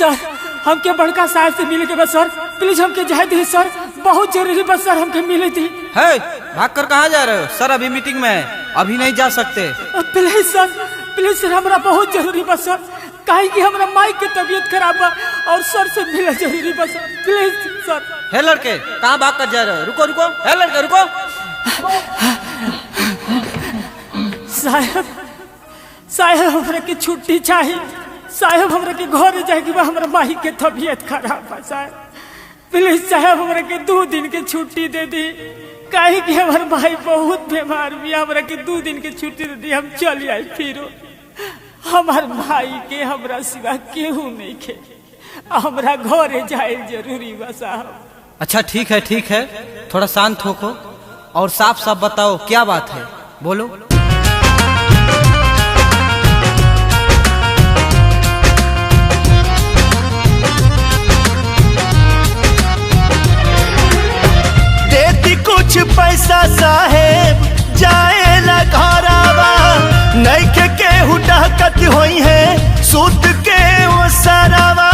सर हमके बड़का साहब से मिले के बस सर, प्लीज हमके जाए दी सर, बहुत जरूरी बस सर, हमके मिले थी। है भाग कर कहाँ जा रहे हो? सर अभी मीटिंग में है, अभी नहीं जा सकते। प्लीज सर हमरा बहुत जरूरी बस सर, काहे कि हमरा माई की तबीयत खराब बा और सर से मिले जरूरी बस सर, प्लीज सर। है लड़के कहाँ भाग कर जा रहे हो? रुको रुको, है लड़के रुको। साहब हमरा की छुट्टी चाहिए साहब, हमरा के घर जाए कि हमरा माई के तबीयत खराब बा साहब, प्लीज साहब हमरा के 2 दिन के छुट्टी दे दी, काहे कि हमार भाई बहुत बीमार भी, हमरा के 2 दिन के छुट्टी दे दी, हम चल आई फिर। हमार भाई के हमरा सिवा केहू नहीं खे, हमरा घरे जाए जरूरी बा साहब। अच्छा ठीक है, थोड़ा शांत होको और साफ साफ बताओ क्या बात है, बोलो। देती कुछ पैसा साहेब जाएला घरावा, नइखे केहू डहकत होई है सूत के वो सरावा।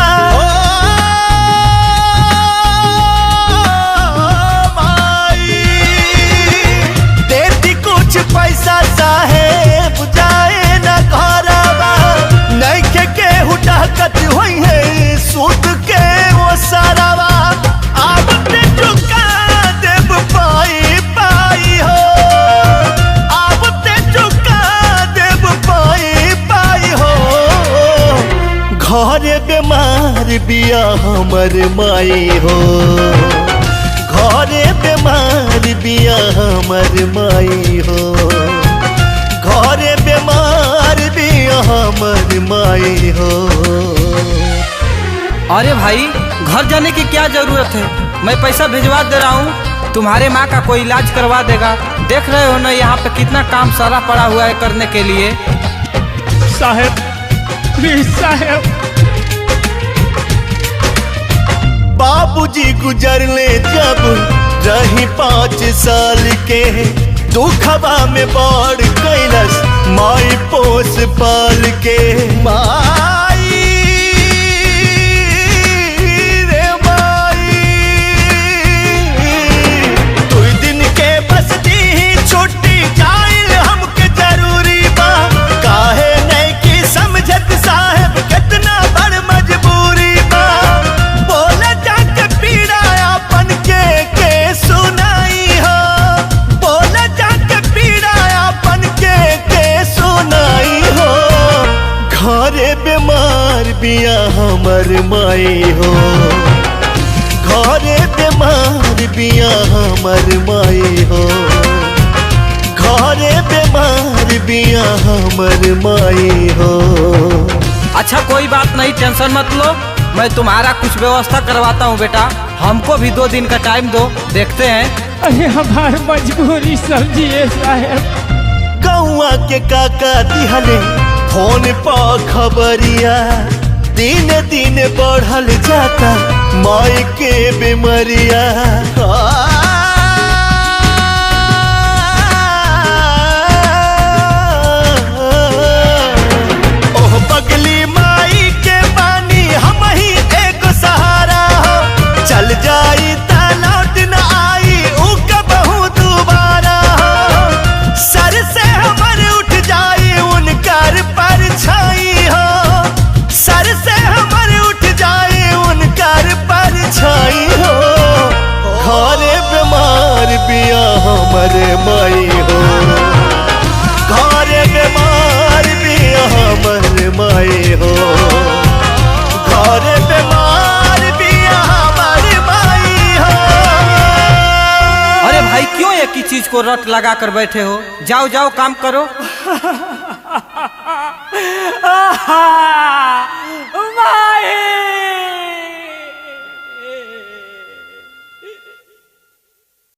देती कुछ पैसा साहेब जाएला घरावा, नइखे केहू डहकत होई है सूत के वो सरावा। अब ते चुका देव पाई पाई हो, अब ते चुका देव पाई पाई हो। घरे बीमार बिया हमर माई हो, घरे बीमार बिया हमर माई हो, घरे बीमार बिया हमर माई हो। अरे भाई घर जाने की क्या जरूरत है, मैं पैसा भिजवा दे रहा हूँ, तुम्हारे माँ का कोई इलाज करवा देगा। देख रहे हो ना यहाँ पे कितना काम सारा पड़ा हुआ है करने के लिए। साहब प्लीज साहब। बाबूजी गुजरले जब रही 5 साल के, दुखबा में बाढ़ कैलस माई पोस पाल के। माई रे माई, 2 दिन के बस दी छुट्टी जाइल हमके जरूरी बा, काहे नहीं की समझत साहब कितना बड़ मजबूरी बा। बोला जाके पीड़ा अपन के सुनाई हो, बोला जाके पीड़ा अपन के सुनाई हो। घरे बीमार बिया हमर माई हो, घरे बीमार बिया हमर माई हो, घरे बीमार बिया हमर माई हो। अच्छा कोई बात नहीं, टेंशन मत लो, मैं तुम्हारा कुछ व्यवस्था करवाता हूँ बेटा, हमको भी 2 दिन का टाइम दो, देखते हैं। अरे हमार मजबूरी समझिए साहब। गौआ के काका दिहले फोन पर खबरिया, दिन दिन बढ़ल जाता माई के बीमारिया। ओह बगली माई के बानी हम ही एक सहारा हो, चल जाई ता लौट न आई ऊ कबहू दोबारा हो। सर से हमर उठ जाई उनकर परछाई हो, सर से हमर उठ जाई उनकर परछाई हो। घरे बीमार बिया हमर माई हो, घरे बीमार बिया हमर माई हो, घरे बीमार बिया हमर माई हो। अरे भाई क्यों एक ही चीज को रट लगा कर बैठे हो, जाओ जाओ काम करो।